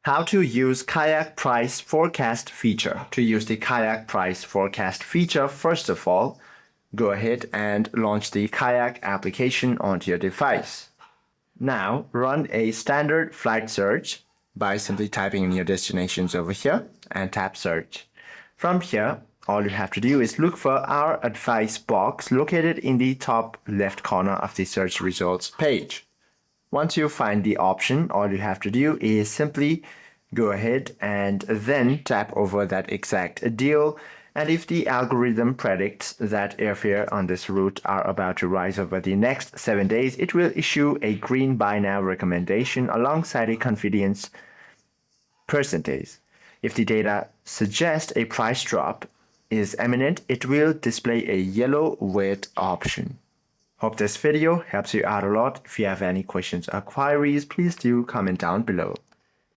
How to use Kayak Price Forecast feature. To use the Kayak Price Forecast feature, first of all, go ahead and launch the Kayak application onto your device. Now, run a standard flight search by simply typing in your destinations over here and tap search. From here, all you have to do is look for our advice box located in the top left corner of the search results page. Once you find the option, all you have to do is simply go ahead and then tap over that exact deal. And if the algorithm predicts that airfare on this route are about to rise over the next 7 days, it will issue a green buy now recommendation alongside a confidence percentage. If the data suggests a price drop is imminent, it will display a yellow wait option. Hope this video helps you out a lot. If you have any questions or queries, please do comment down below.